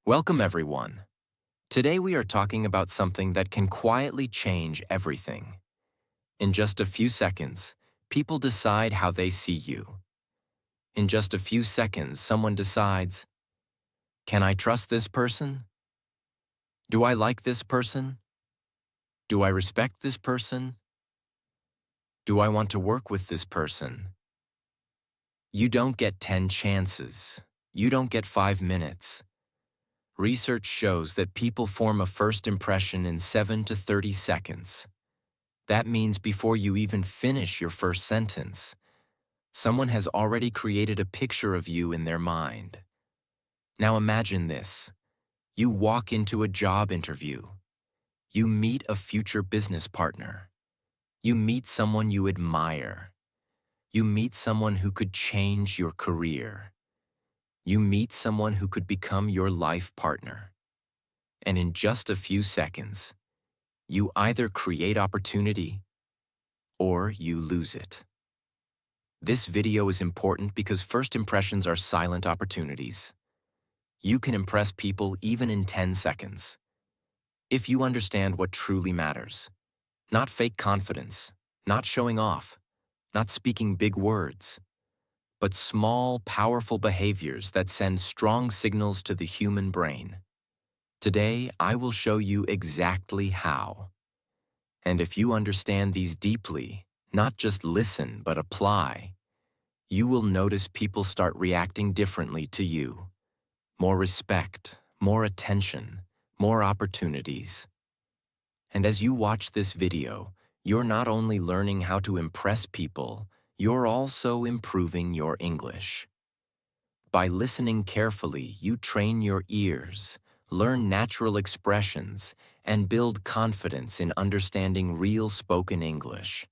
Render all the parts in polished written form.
Welcome, everyone. Today we are talking about something that can quietly change everything. In just a few seconds, people decide how they see you. In just a few seconds, someone decides, can I trust this person? Do I like this person? Do I respect this person? Do I want to work with this person? You don't get 10 chances. You don't get 5 minutes. Research shows that people form a first impression in 7 to 30 seconds. That means before you even finish your first sentence, someone has already created a picture of you in their mind. Now imagine this. You walk into a job interview. You meet a future business partner. You meet someone you admire. You meet someone who could change your career. You meet someone who could become your life partner. And in just a few seconds, you either create opportunity or you lose it. This video is important because first impressions are silent opportunities. You can impress people even in 10 seconds. If you understand what truly matters, not fake confidence, not showing off, not speaking big words, but small, powerful behaviors that send strong signals to the human brain. Today, I will show you exactly how. And if you understand these deeply, not just listen but apply, you will notice people start reacting differently to you. More respect, more attention, more opportunities. And as you watch this video, you're not only learning how to impress people, you're also improving your English. By listening carefully, you train your ears, learn natural expressions, and build confidence in understanding real spoken English.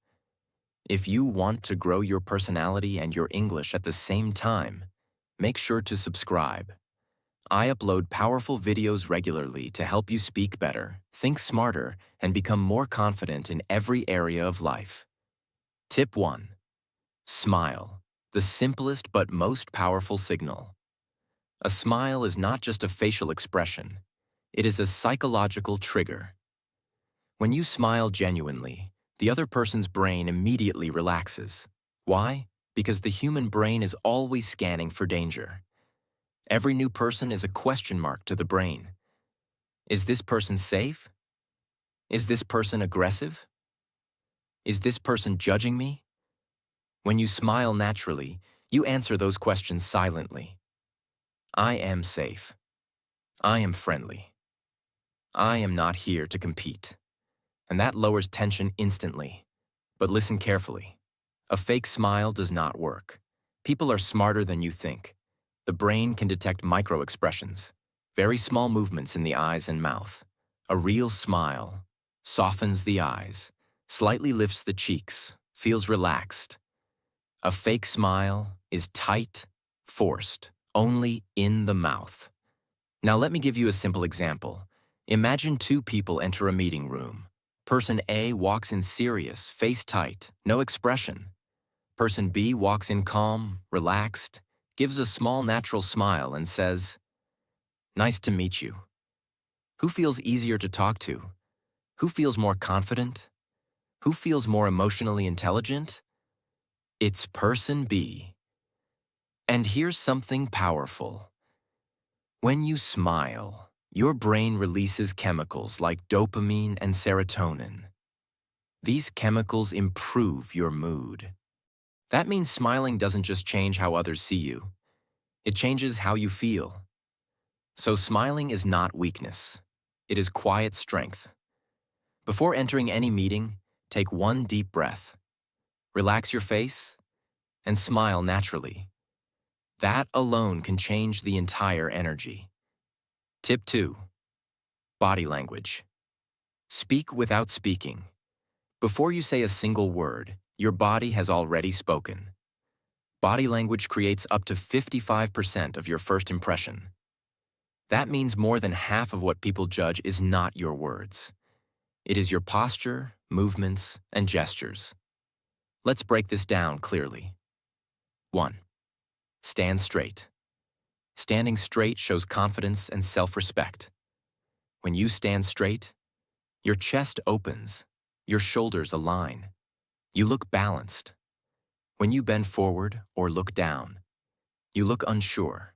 If you want to grow your personality and your English at the same time, make sure to subscribe. I upload powerful videos regularly to help you speak better, think smarter, and become more confident in every area of life. Tip 1. Smile, the simplest but most powerful signal. A smile is not just a facial expression. It is a psychological trigger. When you smile genuinely, the other person's brain immediately relaxes. Why? Because the human brain is always scanning for danger. Every new person is a question mark to the brain. Is this person safe? Is this person aggressive? Is this person judging me? When you smile naturally, you answer those questions silently. I am safe. I am friendly. I am not here to compete. And that lowers tension instantly. But listen carefully. A fake smile does not work. People are smarter than you think. The brain can detect micro-expressions, very small movements in the eyes and mouth. A real smile softens the eyes, slightly lifts the cheeks, feels relaxed. A fake smile is tight, forced, only in the mouth. Now let me give you a simple example. Imagine two people enter a meeting room. Person A walks in serious, face tight, no expression. Person B walks in calm, relaxed, gives a small natural smile and says, "Nice to meet you." Who feels easier to talk to? Who feels more confident? Who feels more emotionally intelligent? It's person B. And here's something powerful. When you smile, your brain releases chemicals like dopamine and serotonin. These chemicals improve your mood. That means smiling doesn't just change how others see you. It changes how you feel. So smiling is not weakness. It is quiet strength. Before entering any meeting, take one deep breath. Relax your face and smile naturally. That alone can change the entire energy. Tip 2. Body language. Speak without speaking. Before you say a single word, your body has already spoken. Body language creates up to 55% of your first impression. That means more than half of what people judge is not your words. It is your posture, movements, and gestures. Let's break this down clearly. 1. Stand straight. Standing straight shows confidence and self-respect. When you stand straight, your chest opens, your shoulders align. You look balanced. When you bend forward or look down, you look unsure.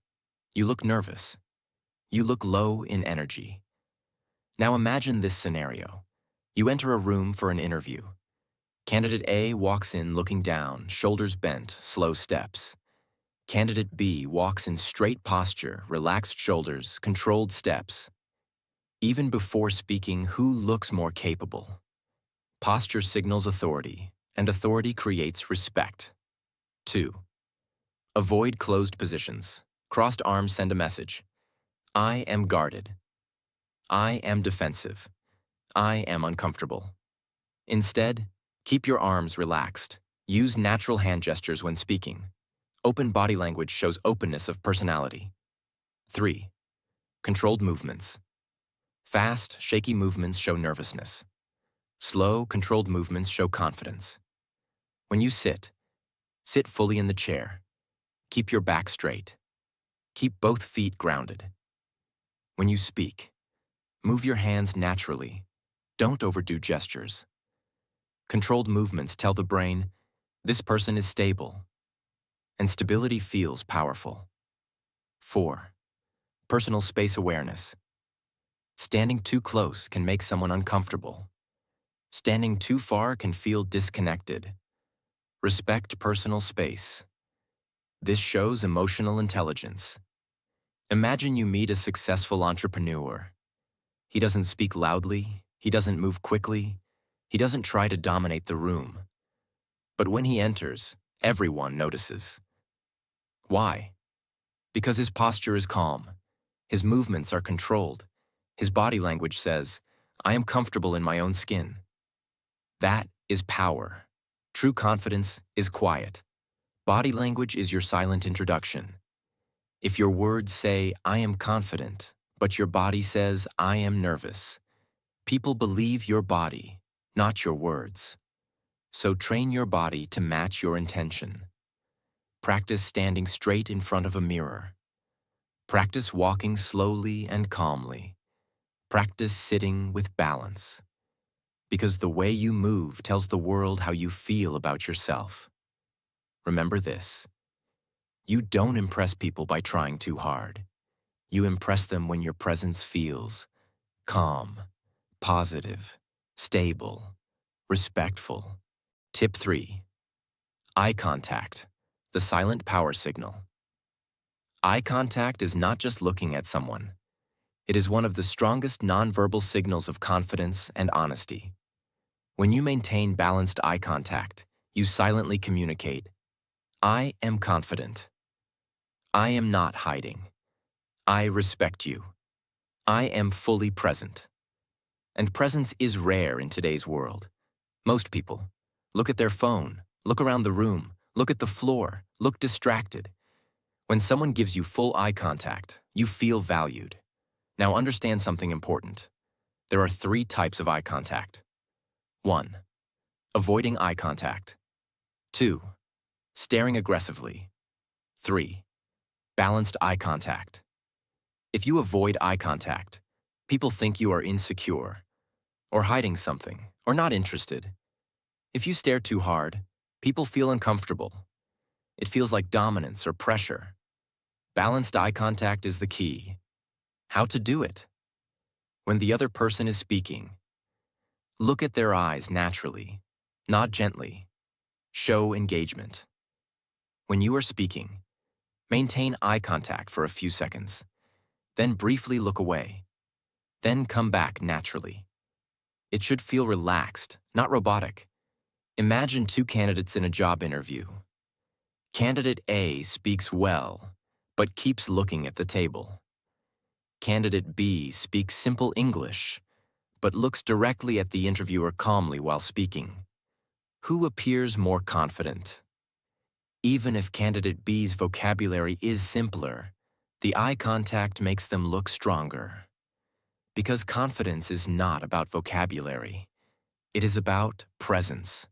You look nervous. You look low in energy. Now imagine this scenario. You enter a room for an interview. Candidate A walks in looking down, shoulders bent, slow steps. Candidate B walks in straight posture, relaxed shoulders, controlled steps. Even before speaking, who looks more capable? Posture signals authority, and authority creates respect. 2. Avoid closed positions. Crossed arms send a message. I am guarded. I am defensive. I am uncomfortable. Instead, keep your arms relaxed. Use natural hand gestures when speaking. Open body language shows openness of personality. 3. Controlled movements. Fast, shaky movements show nervousness. Slow, controlled movements show confidence. When you sit fully in the chair. Keep your back straight. Keep both feet grounded. When you speak, move your hands naturally. Don't overdo gestures. Controlled movements tell the brain, this person is stable, and stability feels powerful. 4. Personal space awareness. Standing too close can make someone uncomfortable. Standing too far can feel disconnected. Respect personal space. This shows emotional intelligence. Imagine you meet a successful entrepreneur. He doesn't speak loudly, he doesn't move quickly, he doesn't try to dominate the room. But when he enters, everyone notices. Why? Because his posture is calm, his movements are controlled, his body language says, I am comfortable in my own skin. That is power. True confidence is quiet. Body language is your silent introduction. If your words say, I am confident, but your body says, I am nervous, people believe your body, not your words. So train your body to match your intention. Practice standing straight in front of a mirror. Practice walking slowly and calmly. Practice sitting with balance. Because the way you move tells the world how you feel about yourself. Remember this. You don't impress people by trying too hard. You impress them when your presence feels calm, positive, stable, respectful. Tip 3. Eye contact, the silent power signal. Eye contact is not just looking at someone. It is one of the strongest nonverbal signals of confidence and honesty. When you maintain balanced eye contact, you silently communicate, I am confident. I am not hiding. I respect you. I am fully present. And presence is rare in today's world. Most people look at their phone, look around the room, look at the floor, look distracted. When someone gives you full eye contact, you feel valued. Now understand something important. There are 3 types of eye contact. 1. Avoiding eye contact. 2. Staring aggressively. 3. Balanced eye contact. If you avoid eye contact, people think you are insecure, or hiding something, or not interested. If you stare too hard, people feel uncomfortable. It feels like dominance or pressure. Balanced eye contact is the key. How to do it? When the other person is speaking, look at their eyes naturally, nod gently, show engagement. When you are speaking, maintain eye contact for a few seconds, then briefly look away, then come back naturally. It should feel relaxed, not robotic. Imagine 2 candidates in a job interview. Candidate A speaks well, but keeps looking at the table. Candidate B speaks simple English, but looks directly at the interviewer calmly while speaking. Who appears more confident? Even if candidate B's vocabulary is simpler, the eye contact makes them look stronger. Because confidence is not about vocabulary. It is about presence.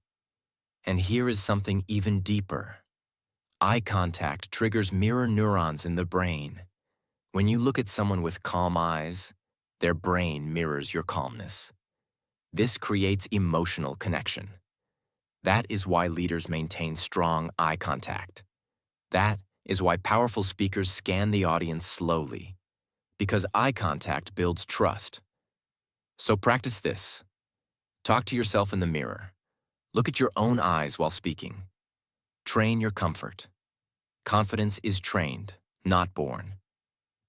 And here is something even deeper. Eye contact triggers mirror neurons in the brain. When you look at someone with calm eyes, their brain mirrors your calmness. This creates emotional connection. That is why leaders maintain strong eye contact. That is why powerful speakers scan the audience slowly, because eye contact builds trust. So practice this. Talk to yourself in the mirror. Look at your own eyes while speaking. Train your comfort. Confidence is trained, not born.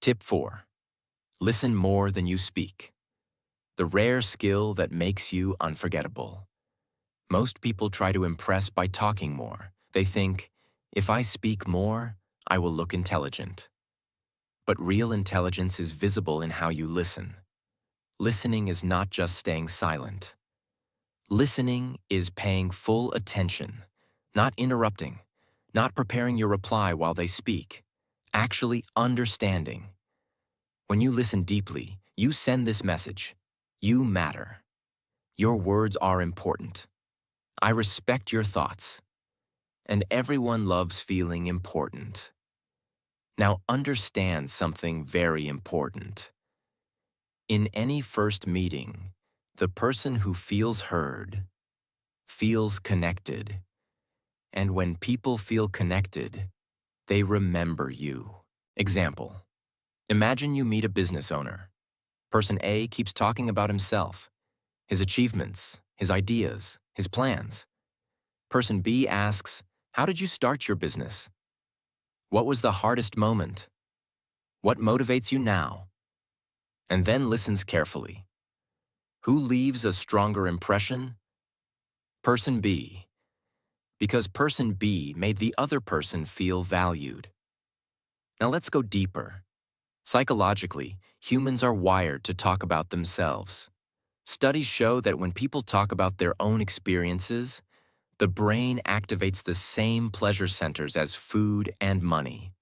Tip 4. Listen more than you speak. The rare skill that makes you unforgettable. Most people try to impress by talking more. They think, if I speak more, I will look intelligent. But real intelligence is visible in how you listen. Listening is not just staying silent. Listening is paying full attention, not interrupting, not preparing your reply while they speak, actually understanding. When you listen deeply, you send this message. You matter. Your words are important. I respect your thoughts. And everyone loves feeling important. Now understand something very important. In any first meeting, the person who feels heard feels connected. And when people feel connected, they remember you. Example. Imagine you meet a business owner. Person A keeps talking about himself, his achievements, his ideas, his plans. Person B asks, how did you start your business? What was the hardest moment? What motivates you now? And then listens carefully. Who leaves a stronger impression? Person B. Because person B made the other person feel valued. Now let's go deeper. Psychologically, humans are wired to talk about themselves. Studies show that when people talk about their own experiences, the brain activates the same pleasure centers as food and money.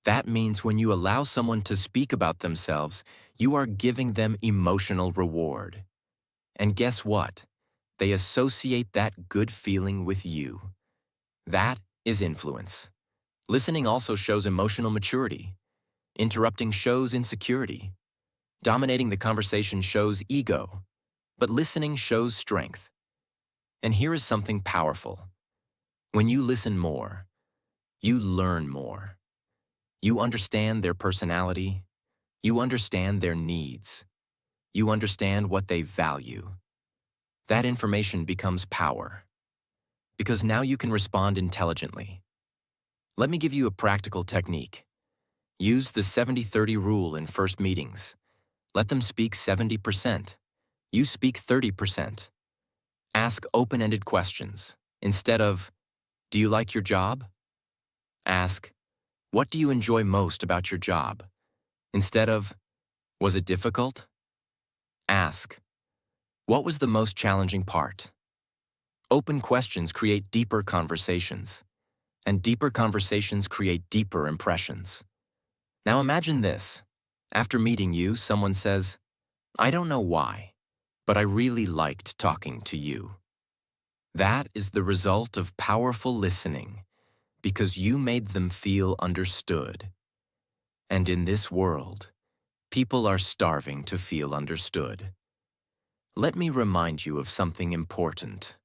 That means when you allow someone to speak about themselves, you are giving them emotional reward. And guess what? They associate that good feeling with you. That is influence. Listening also shows emotional maturity. Interrupting shows insecurity. Dominating the conversation shows ego. But listening shows strength. And here is something powerful. When you listen more, you learn more. You understand their personality. You understand their needs. You understand what they value. That information becomes power. Because now you can respond intelligently. Let me give you a practical technique. Use the 70-30 rule in first meetings. Let them speak 70%. You speak 30%. Ask open-ended questions. Instead of, do you like your job? Ask, what do you enjoy most about your job? Instead of, was it difficult? Ask, what was the most challenging part? Open questions create deeper conversations, and deeper conversations create deeper impressions. Now imagine this. After meeting you, someone says, I don't know why, but I really liked talking to you. That is the result of powerful listening, because you made them feel understood. And in this world, people are starving to feel understood. Let me remind you of something important.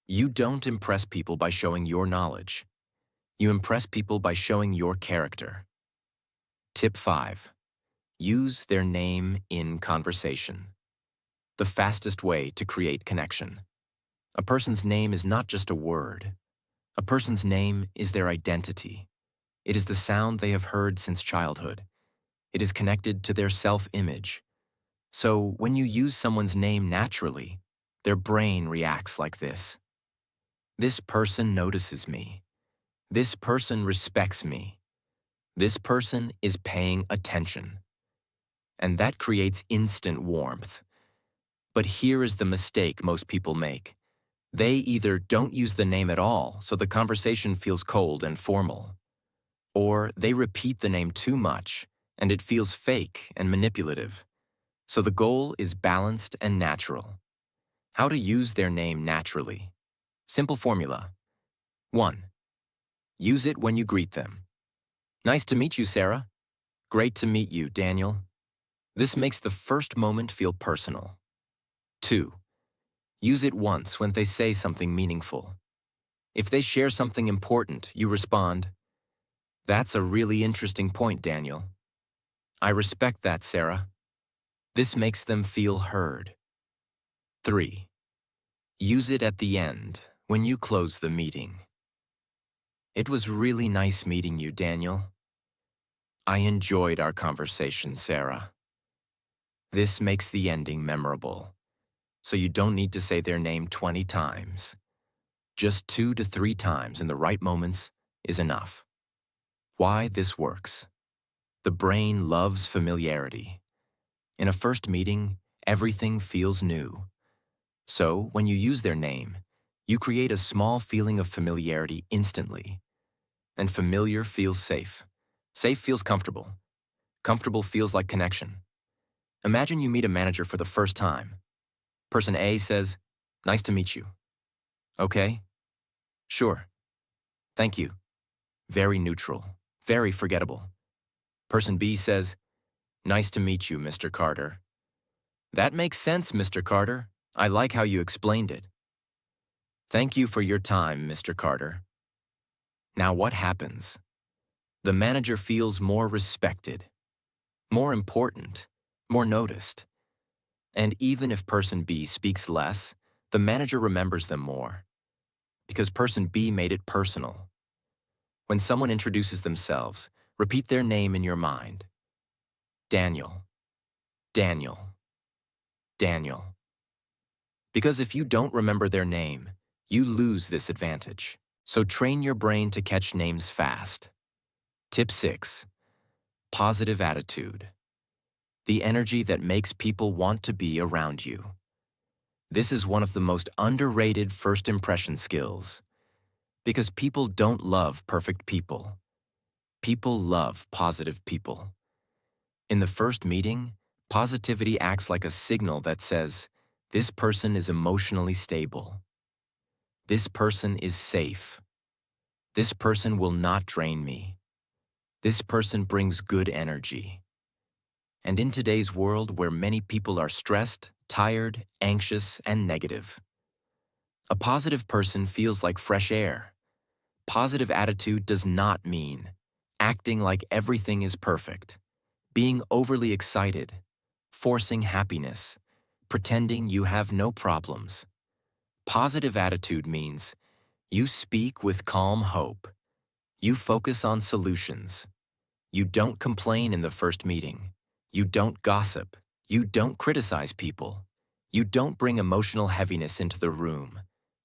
You don't impress people by showing your knowledge. You impress people by showing your character. Tip 5. Use their name in conversation. The fastest way to create connection. A person's name is not just a word. A person's name is their identity. It is the sound they have heard since childhood. It is connected to their self-image. So when you use someone's name naturally, their brain reacts like this. This person notices me. This person respects me. This person is paying attention. And that creates instant warmth. But here is the mistake most people make. They either don't use the name at all, so the conversation feels cold and formal, or they repeat the name too much, and it feels fake and manipulative. So the goal is balanced and natural. How to use their name naturally. Simple formula. 1. Use it when you greet them. Nice to meet you, Sarah. Great to meet you, Daniel. This makes the first moment feel personal. 2. Use it once when they say something meaningful. If they share something important, you respond, "That's a really interesting point, Daniel. I respect that, Sarah." This makes them feel heard. 3. Use it at the end, when you close the meeting. It was really nice meeting you, Daniel. I enjoyed our conversation, Sarah. This makes the ending memorable, so you don't need to say their name 20 times. Just 2 to 3 times in the right moments is enough. Why this works. The brain loves familiarity. In a first meeting, everything feels new. So, when you use their name, you create a small feeling of familiarity instantly. And familiar feels safe. Safe feels comfortable. Comfortable feels like connection. Imagine you meet a manager for the first time. Person A says, "Nice to meet you." Okay? Sure. Thank you. Very neutral. Very forgettable. Person B says, "Nice to meet you, Mr. Carter." That makes sense, Mr. Carter. I like how you explained it. Thank you for your time, Mr. Carter. Now what happens? The manager feels more respected, more important, more noticed. And even if person B speaks less, the manager remembers them more, because person B made it personal. When someone introduces themselves, repeat their name in your mind. Daniel, Daniel, Daniel. Because if you don't remember their name, you lose this advantage. So train your brain to catch names fast. Tip 6. Positive attitude. The energy that makes people want to be around you. This is one of the most underrated first impression skills, because people don't love perfect people. People love positive people. In the first meeting, positivity acts like a signal that says, this person is emotionally stable. This person is safe. This person will not drain me. This person brings good energy. And in today's world where many people are stressed, tired, anxious, and negative, a positive person feels like fresh air. Positive attitude does not mean acting like everything is perfect, being overly excited, forcing happiness, pretending you have no problems. Positive attitude means you speak with calm hope. You focus on solutions. You don't complain in the first meeting. You don't gossip. You don't criticize people. You don't bring emotional heaviness into the room.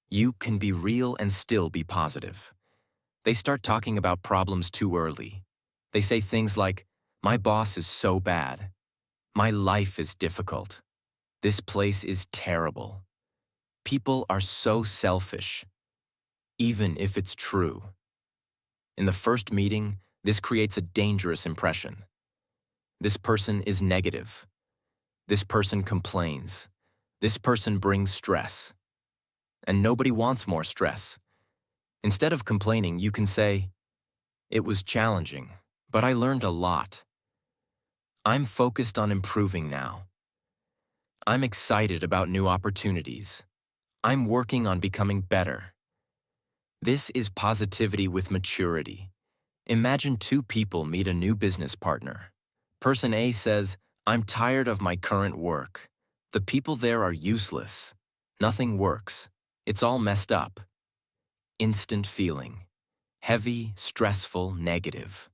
You can be real and still be positive. They start talking about problems too early. They say things like, "My boss is so bad. My life is difficult. This place is terrible. People are so selfish." Even if it's true. In the first meeting, this creates a dangerous impression. This person is negative. This person complains. This person brings stress. And nobody wants more stress. Instead of complaining, you can say, "It was challenging, but I learned a lot. I'm focused on improving now. I'm excited about new opportunities. I'm working on becoming better." This is positivity with maturity. Imagine two people meet a new business partner. Person A says, "I'm tired of my current work. The people there are useless. Nothing works. It's all messed up." Instant feeling. Heavy, stressful, negative.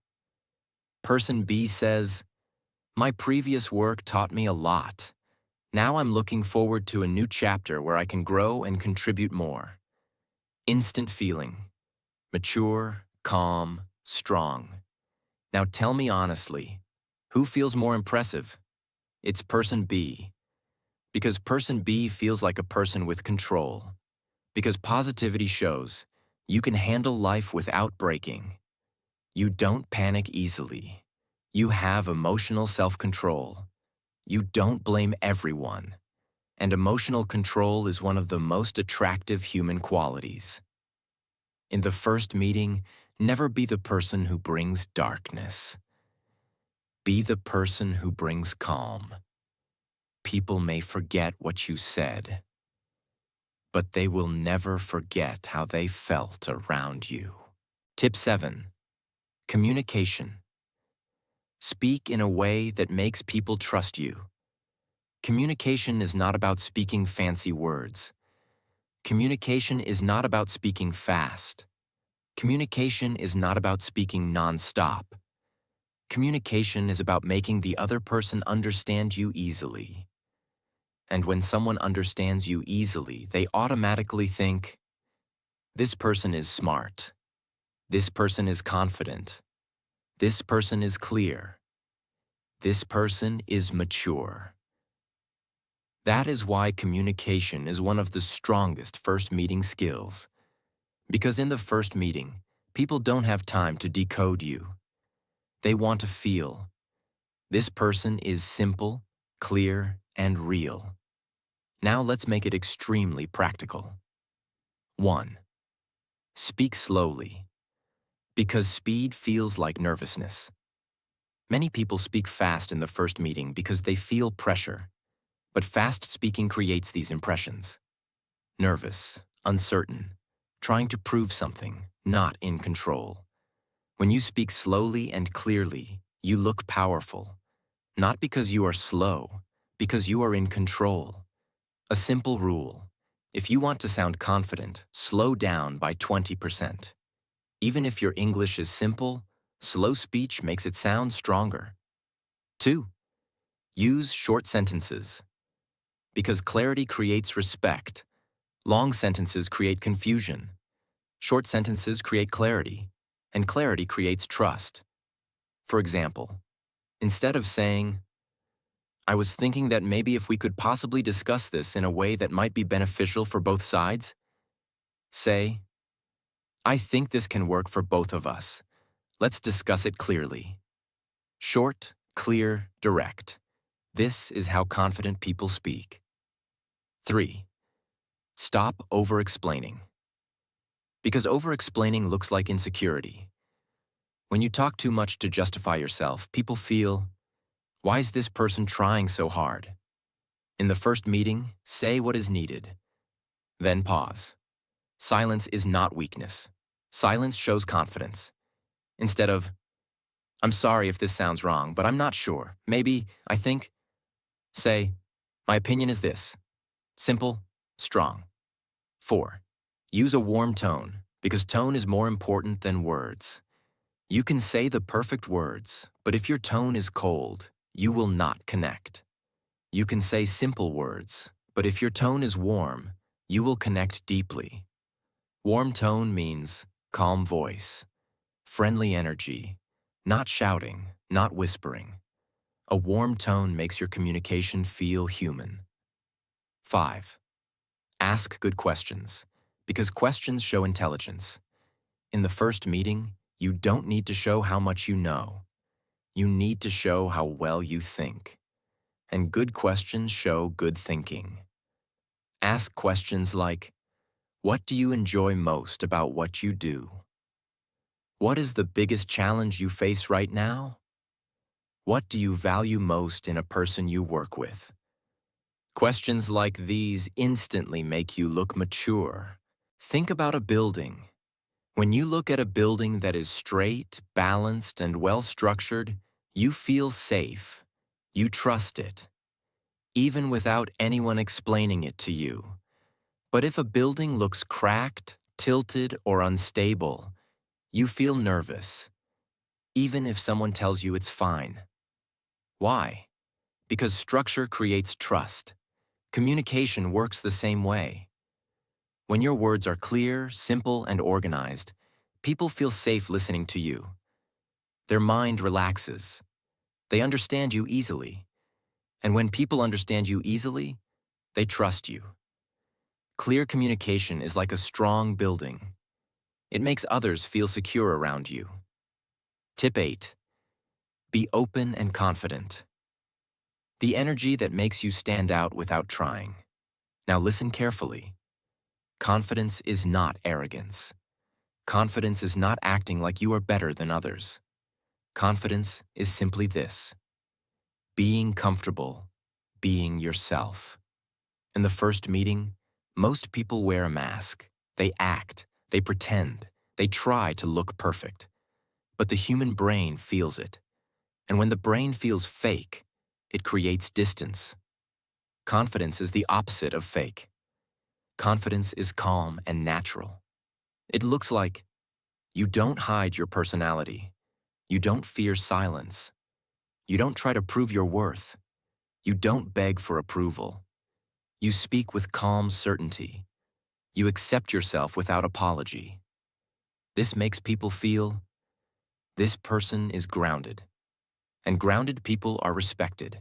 Person B says, "My previous work taught me a lot. Now I'm looking forward to a new chapter where I can grow and contribute more." Instant feeling. Mature, calm, strong. Now tell me honestly, who feels more impressive? It's person B. Because person B feels like a person with control. Because positivity shows you can handle life without breaking. You don't panic easily. You have emotional self-control. You don't blame everyone. And emotional control is one of the most attractive human qualities. In the first meeting, never be the person who brings darkness. Be the person who brings calm. People may forget what you said, but they will never forget how they felt around you. Tip 7. Communication. Speak in a way that makes people trust you. Communication is not about speaking fancy words. Communication is not about speaking fast. Communication is not about speaking non-stop. Communication is about making the other person understand you easily. And when someone understands you easily, they automatically think, this person is smart. This person is confident. This person is clear. This person is mature. That is why communication is one of the strongest first meeting skills. Because in the first meeting, people don't have time to decode you. They want to feel, this person is simple, clear, and real. Now let's make it extremely practical. 1. Speak slowly. Because speed feels like nervousness. Many people speak fast in the first meeting because they feel pressure. But fast speaking creates these impressions. Nervous, uncertain, trying to prove something, not in control. When you speak slowly and clearly, you look powerful. Not because you are slow, because you are in control. A simple rule. If you want to sound confident, slow down by 20%. Even if your English is simple, slow speech makes it sound stronger. 2. Use short sentences. Because clarity creates respect. Long sentences create confusion. Short sentences create clarity, and clarity creates trust. For example, instead of saying, I was thinking that maybe if we could possibly discuss this in a way that might be beneficial for both sides, say, I think this can work for both of us. Let's discuss it clearly. Short, clear, direct. This is how confident people speak. 3. Stop over-explaining. Because over-explaining looks like insecurity. When you talk too much to justify yourself, people feel, why is this person trying so hard? In the first meeting, say what is needed. Then pause. Silence is not weakness. Silence shows confidence. Instead of, I'm sorry if this sounds wrong, but I'm not sure. Maybe, I think. Say, my opinion is this. Simple, strong. 4. Use a warm tone, because tone is more important than words. You can say the perfect words, but if your tone is cold, you will not connect. You can say simple words, but if your tone is warm, you will connect deeply. Warm tone means calm voice, friendly energy, not shouting, not whispering. A warm tone makes your communication feel human. 5. Ask good questions, because questions show intelligence. In the first meeting, you don't need to show how much you know. You need to show how well you think. And good questions show good thinking. Ask questions like, what do you enjoy most about what you do? What is the biggest challenge you face right now? What do you value most in a person you work with? Questions like these instantly make you look mature. Think about a building. When you look at a building that is straight, balanced, and well-structured, you feel safe. You trust it, even without anyone explaining it to you. But if a building looks cracked, tilted, or unstable, you feel nervous, even if someone tells you it's fine. Why? Because structure creates trust. Communication works the same way. When your words are clear, simple, and organized, people feel safe listening to you. Their mind relaxes. They understand you easily. And when people understand you easily, they trust you. Clear communication is like a strong building. It makes others feel secure around you. Tip 8. Be open and confident. The energy that makes you stand out without trying. Now listen carefully. Confidence is not arrogance. Confidence is not acting like you are better than others. Confidence is simply this: being comfortable, being yourself. In the first meeting, most people wear a mask. They act, they pretend, they try to look perfect. But the human brain feels it. And when the brain feels fake, it creates distance. Confidence is the opposite of fake. Confidence is calm and natural. It looks like you don't hide your personality. You don't fear silence. You don't try to prove your worth. You don't beg for approval. You speak with calm certainty. You accept yourself without apology. This makes people feel this person is grounded. And grounded people are respected.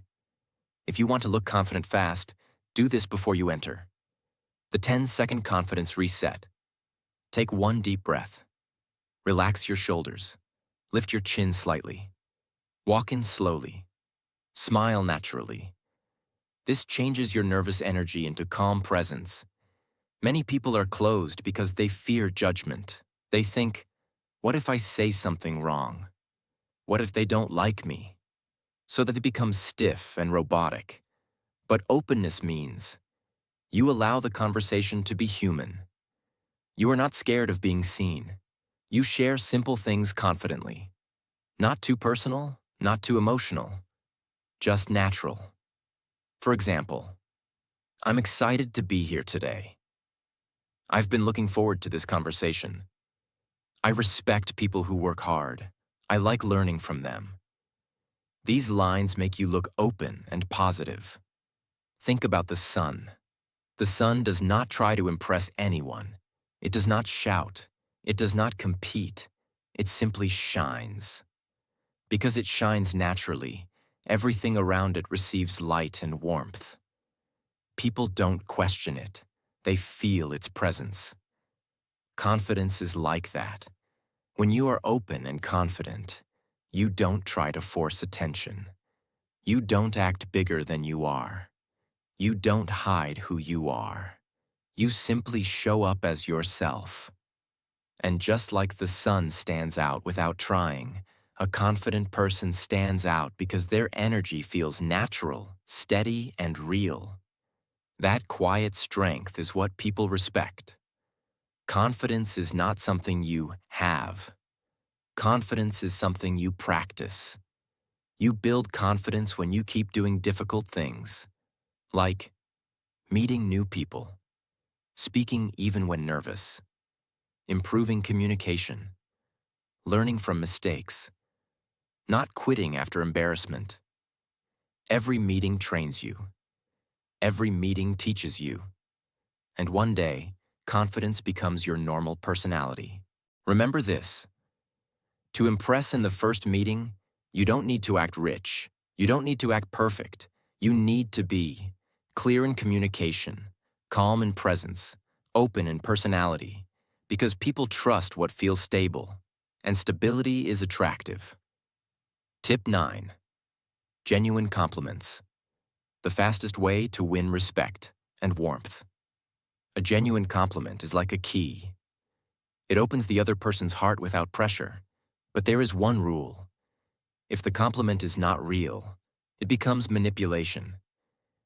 If you want to look confident fast, do this before you enter. The 10-second confidence reset. Take one deep breath. Relax your shoulders. Lift your chin slightly. Walk in slowly. Smile naturally. This changes your nervous energy into calm presence. Many people are closed because they fear judgment. They think, what if I say something wrong? What if they don't like me? So that they become stiff and robotic. But openness means you allow the conversation to be human. You are not scared of being seen. You share simple things confidently. Not too personal, not too emotional, just natural. For example, I'm excited to be here today. I've been looking forward to this conversation. I respect people who work hard. I like learning from them. These lines make you look open and positive. Think about the sun. The sun does not try to impress anyone. It does not shout. It does not compete. It simply shines. Because it shines naturally, everything around it receives light and warmth. People don't question it. They feel its presence. Confidence is like that. When you are open and confident, you don't try to force attention. You don't act bigger than you are. You don't hide who you are. You simply show up as yourself. And just like the sun stands out without trying, a confident person stands out because their energy feels natural, steady, and real. That quiet strength is what people respect. Confidence is not something you have. Confidence is something you practice. You build confidence when you keep doing difficult things, like meeting new people, speaking even when nervous, improving communication, learning from mistakes, not quitting after embarrassment. Every meeting trains you. Every meeting teaches you. And one day, confidence becomes your normal personality. Remember this: to impress in the first meeting, you don't need to act rich. You don't need to act perfect. You need to be clear in communication, calm in presence, open in personality, because people trust what feels stable, and stability is attractive. Tip 9. Genuine compliments. The fastest way to win respect and warmth. A genuine compliment is like a key. It opens the other person's heart without pressure. But there is one rule. If the compliment is not real, it becomes manipulation.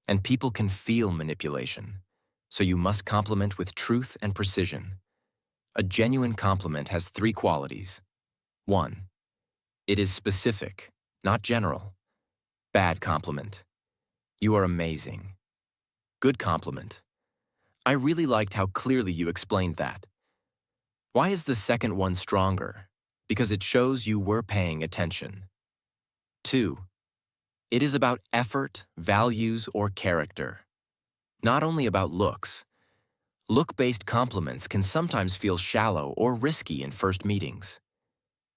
And people can feel manipulation. So you must compliment with truth and precision. A genuine compliment has 3 qualities. 1. It is specific, not general. Bad compliment. You are amazing. Good compliment. I really liked how clearly you explained that. Why is the second one stronger? Because it shows you were paying attention. 2. It is about effort, values, or character. Not only about looks. Look-based compliments can sometimes feel shallow or risky in first meetings.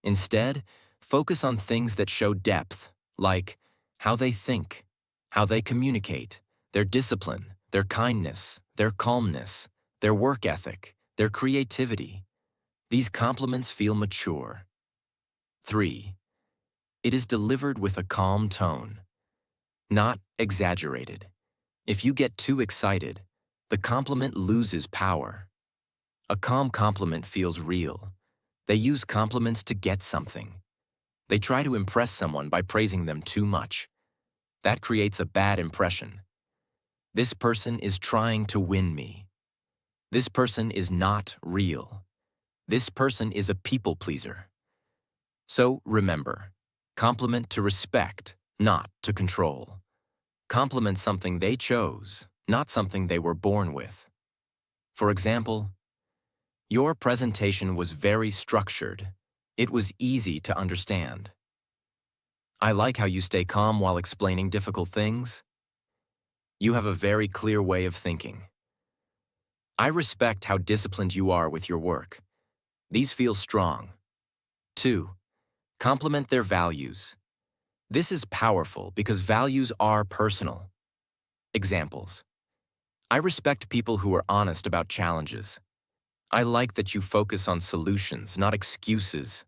Instead, focus on things that show depth, like how they think, how they communicate, their discipline, their kindness, their calmness, their work ethic, their creativity. These compliments feel mature. 3. It is delivered with a calm tone, not exaggerated. If you get too excited, the compliment loses power. A calm compliment feels real. They use compliments to get something. They try to impress someone by praising them too much. That creates a bad impression. This person is trying to win me. This person is not real. This person is a people pleaser. So remember, compliment to respect, not to control. Compliment something they chose, not something they were born with. For example, your presentation was very structured. It was easy to understand. I like how you stay calm while explaining difficult things. You have a very clear way of thinking. I respect how disciplined you are with your work. These feel strong. 2. Compliment their values. This is powerful because values are personal. Examples. I respect people who are honest about challenges. I like that you focus on solutions, not excuses.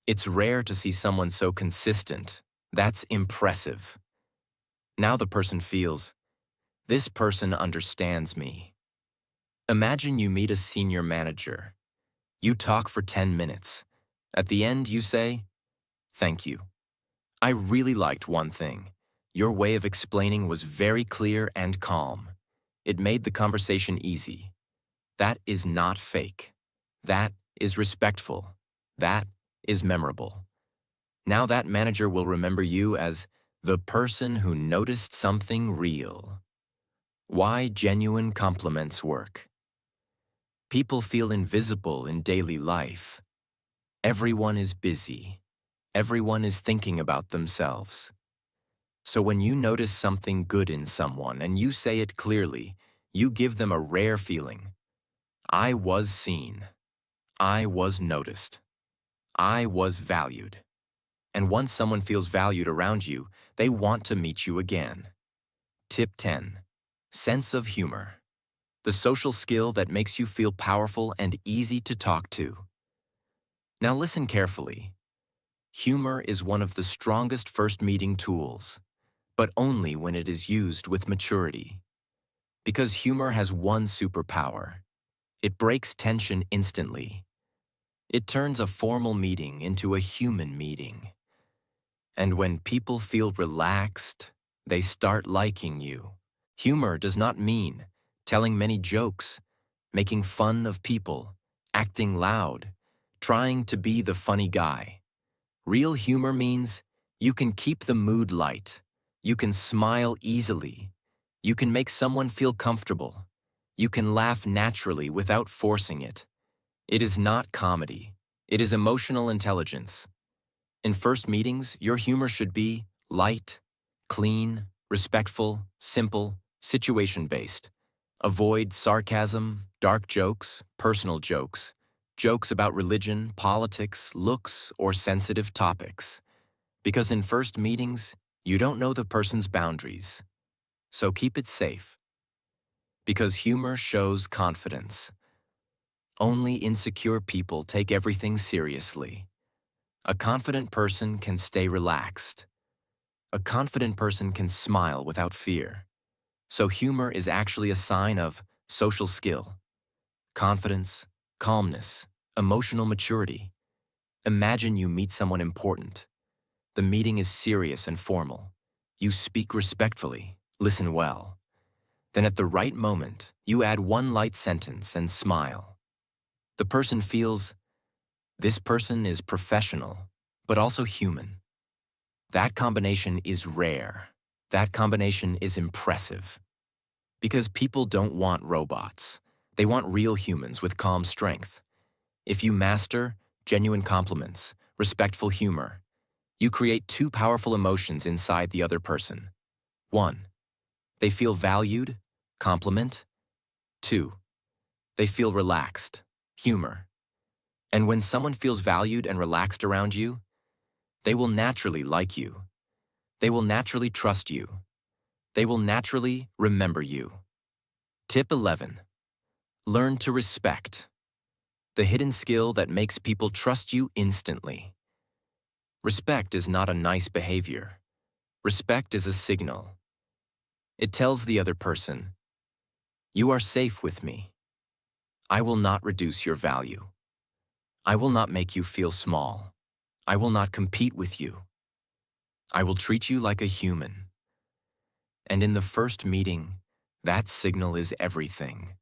It's rare to see someone so consistent. That's impressive. Now the person feels, this person understands me. Imagine you meet a senior manager. You talk for 10 minutes. At the end, you say, thank you. I really liked one thing. Your way of explaining was very clear and calm. It made the conversation easy. That is not fake. That is respectful. That is memorable. Now that manager will remember you as the person who noticed something real. Why genuine compliments work. People feel invisible in daily life. Everyone is busy. Everyone is thinking about themselves. So when you notice something good in someone and you say it clearly, you give them a rare feeling. I was seen. I was noticed. I was valued. And once someone feels valued around you, they want to meet you again. Tip 10. Sense of humor. The social skill that makes you feel powerful and easy to talk to. Now listen carefully. Humor is one of the strongest first meeting tools, but only when it is used with maturity. Because humor has one superpower. It breaks tension instantly. It turns a formal meeting into a human meeting. And when people feel relaxed, they start liking you. Humor does not mean telling many jokes, making fun of people, acting loud, trying to be the funny guy. Real humor means you can keep the mood light, you can smile easily, you can make someone feel comfortable, you can laugh naturally without forcing it. It is not comedy, it is emotional intelligence. In first meetings, your humor should be light, clean, respectful, simple, situation-based. Avoid sarcasm, dark jokes, personal jokes, jokes about religion, politics, looks, or sensitive topics. Because in first meetings, you don't know the person's boundaries. So keep it safe. Because humor shows confidence. Only insecure people take everything seriously. A confident person can stay relaxed. A confident person can smile without fear. So humor is actually a sign of social skill, confidence, calmness, emotional maturity. Imagine you meet someone important. The meeting is serious and formal. You speak respectfully, listen well. Then at the right moment, you add one light sentence and smile. The person feels, this person is professional, but also human. That combination is rare. That combination is impressive. Because people don't want robots. They want real humans with calm strength. If you master genuine compliments, respectful humor, you create two powerful emotions inside the other person. 1. They feel valued, compliment. 2. They feel relaxed, humor. And when someone feels valued and relaxed around you, they will naturally like you. They will naturally trust you. They will naturally remember you. Tip 11. Learn to respect. The hidden skill that makes people trust you instantly. Respect is not a nice behavior. Respect is a signal. It tells the other person, you are safe with me. I will not reduce your value. I will not make you feel small. I will not compete with you. I will treat you like a human. And in the first meeting, that signal is everything.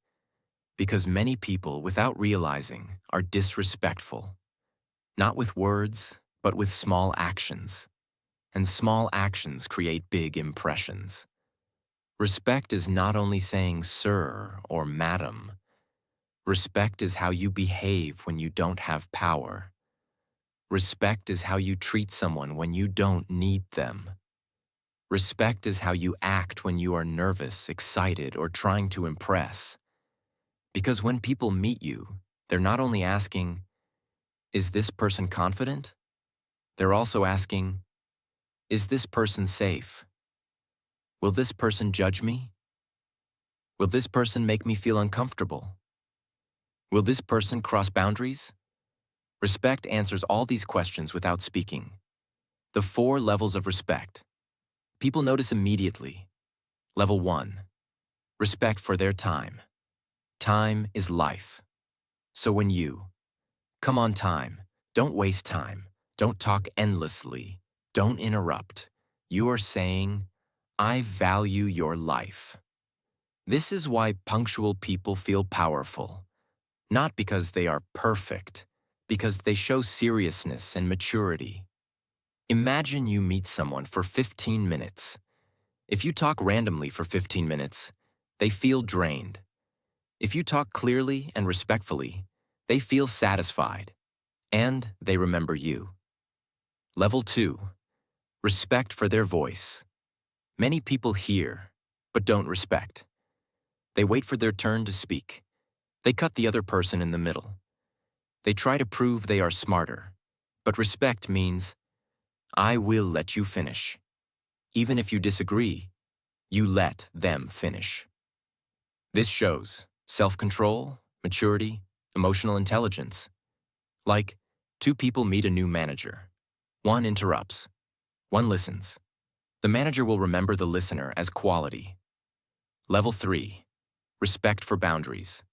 Because many people, without realizing, are disrespectful. Not with words, but with small actions. And small actions create big impressions. Respect is not only saying sir or madam. Respect is how you behave when you don't have power. Respect is how you treat someone when you don't need them. Respect is how you act when you are nervous, excited, or trying to impress. Because when people meet you, they're not only asking, is this person confident? They're also asking, is this person safe? Will this person judge me? Will this person make me feel uncomfortable? Will this person cross boundaries? Respect answers all these questions without speaking. The 4 levels of respect. People notice immediately. Level 1. Respect for their time. Time is life. So when you come on time, don't waste time, don't talk endlessly, don't interrupt, you are saying, I value your life. This is why punctual people feel powerful. Not because they are perfect, because they show seriousness and maturity. Imagine you meet someone for 15 minutes. If you talk randomly for 15 minutes, they feel drained. If you talk clearly and respectfully, they feel satisfied, and they remember you. Level 2. Respect for their voice. Many people hear, but don't respect. They wait for their turn to speak. They cut the other person in the middle. They try to prove they are smarter. But respect means, I will let you finish. Even if you disagree, you let them finish. This shows self-control, maturity, emotional intelligence. Like, 2 people meet a new manager. One interrupts. One listens. The manager will remember the listener as quality. Level 3. Respect for boundaries.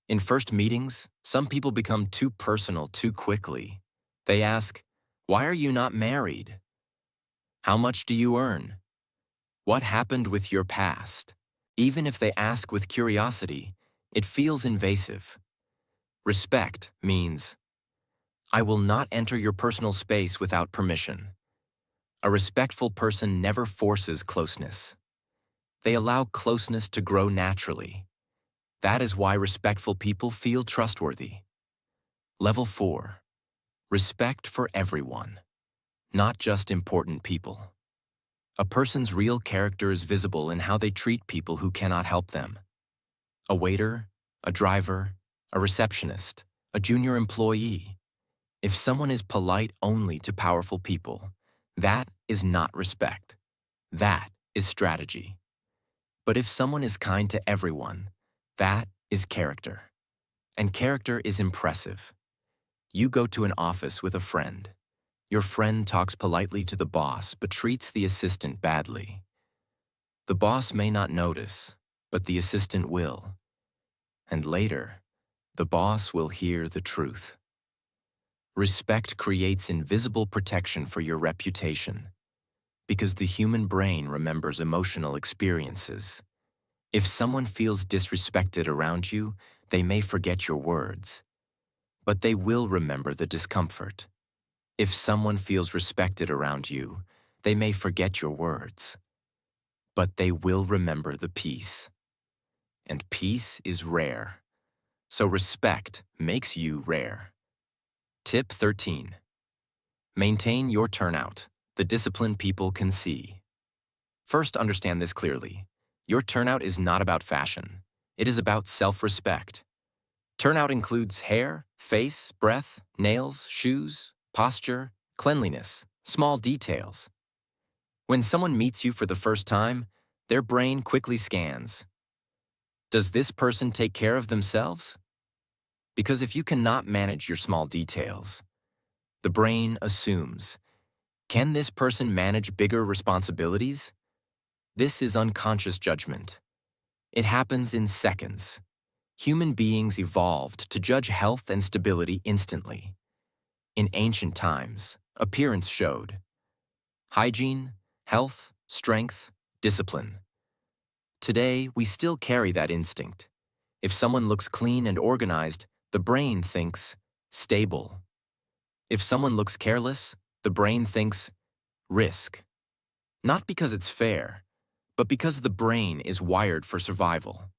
In first meetings, some people become too personal too quickly. They ask, why are you not married? How much do you earn? What happened with your past? Even if they ask with curiosity, it feels invasive. Respect means, I will not enter your personal space without permission. A respectful person never forces closeness. They allow closeness to grow naturally. That is why respectful people feel trustworthy. Level 4. Respect for everyone, not just important people. A person's real character is visible in how they treat people who cannot help them. A waiter, a driver, a receptionist, a junior employee. If someone is polite only to powerful people, that is not respect. That is strategy. But if someone is kind to everyone, that is character. And character is impressive. You go to an office with a friend. Your friend talks politely to the boss but treats the assistant badly. The boss may not notice, but the assistant will. And later, the boss will hear the truth. Respect creates invisible protection for your reputation, because the human brain remembers emotional experiences. If someone feels disrespected around you, they may forget your words, but they will remember the discomfort. If someone feels respected around you, they may forget your words, but they will remember the peace. And peace is rare. So respect makes you rare. Tip 13. Maintain your turnout, the discipline people can see. First, understand this clearly. Your turnout is not about fashion. It is about self-respect. Turnout includes hair, face, breath, nails, shoes, posture, cleanliness, small details. When someone meets you for the first time, their brain quickly scans. Does this person take care of themselves? Because if you cannot manage your small details, the brain assumes, can this person manage bigger responsibilities? This is unconscious judgment. It happens in seconds. Human beings evolved to judge health and stability instantly. In ancient times, appearance showed hygiene, health, strength, discipline. Today, we still carry that instinct. If someone looks clean and organized, the brain thinks stable. If someone looks careless, the brain thinks risk. Not because it's fair, but because the brain is wired for survival.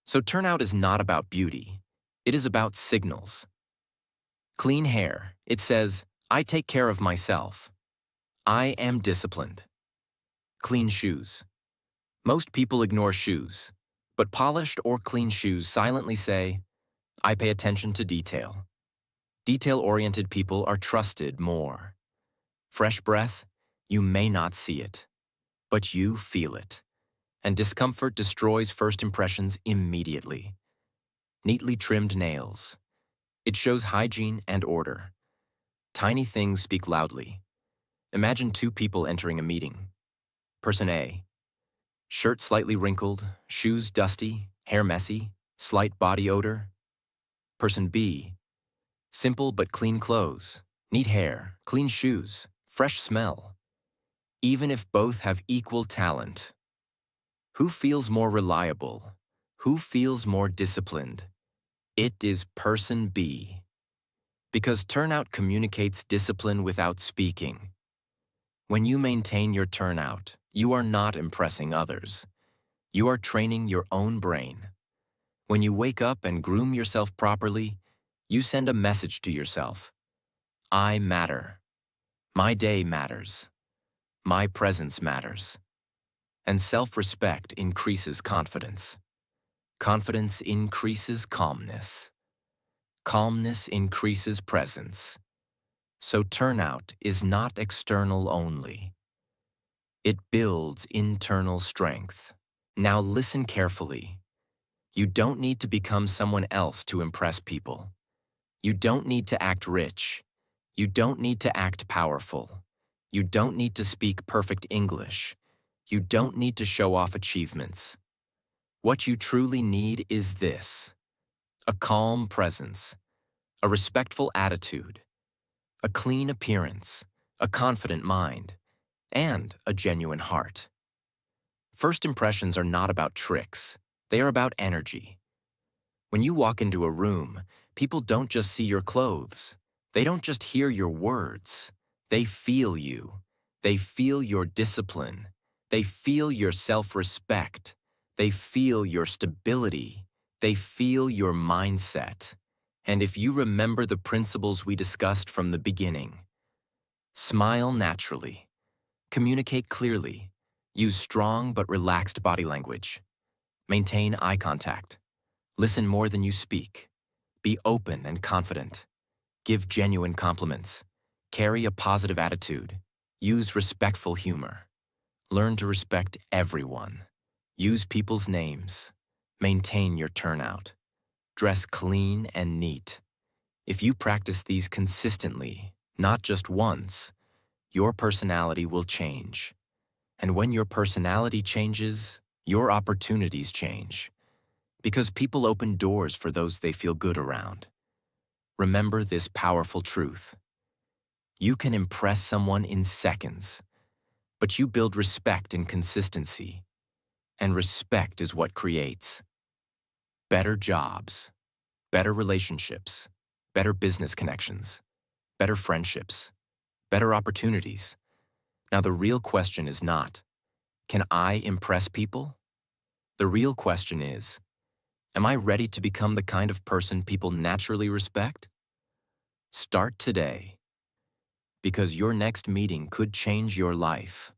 So turnout is not about beauty. It is about signals. Clean hair. It says, I take care of myself. I am disciplined. Clean shoes. Most people ignore shoes, but polished or clean shoes silently say, I pay attention to detail. Detail-oriented people are trusted more. Fresh breath, you may not see it, but you feel it. And discomfort destroys first impressions immediately. Neatly trimmed nails. It shows hygiene and order. Tiny things speak loudly. Imagine two people entering a meeting. Person A. Shirt slightly wrinkled, shoes dusty, hair messy, slight body odor. Person B. Simple but clean clothes, neat hair, clean shoes, fresh smell. Even if both have equal talent. Who feels more reliable? Who feels more disciplined? It is person B. Because turnout communicates discipline without speaking. When you maintain your turnout, you are not impressing others. You are training your own brain. When you wake up and groom yourself properly, you send a message to yourself. I matter. My day matters. My presence matters. And self-respect increases confidence. Confidence increases calmness. Calmness increases presence. So turnout is not external only. It builds internal strength. Now listen carefully. You don't need to become someone else to impress people. You don't need to act rich. You don't need to act powerful. You don't need to speak perfect English. You don't need to show off achievements. What you truly need is this: a calm presence, a respectful attitude, a clean appearance, a confident mind, and a genuine heart. First impressions are not about tricks. They are about energy. When you walk into a room, people don't just see your clothes. They don't just hear your words. They feel you. They feel your discipline. They feel your self-respect. They feel your stability. They feel your mindset. And if you remember the principles we discussed from the beginning, smile naturally, communicate clearly, use strong but relaxed body language, maintain eye contact, listen more than you speak, be open and confident, give genuine compliments, carry a positive attitude, use respectful humor, learn to respect everyone, use people's names, maintain your turnout, dress clean and neat. If you practice these consistently, not just once, your personality will change. And when your personality changes, your opportunities change. Because people open doors for those they feel good around. Remember this powerful truth. You can impress someone in seconds, but you build respect in consistency. And respect is what creates better jobs, better relationships, better business connections, better friendships, better opportunities. Now the real question is not, can I impress people? The real question is, am I ready to become the kind of person people naturally respect? Start today, because your next meeting could change your life.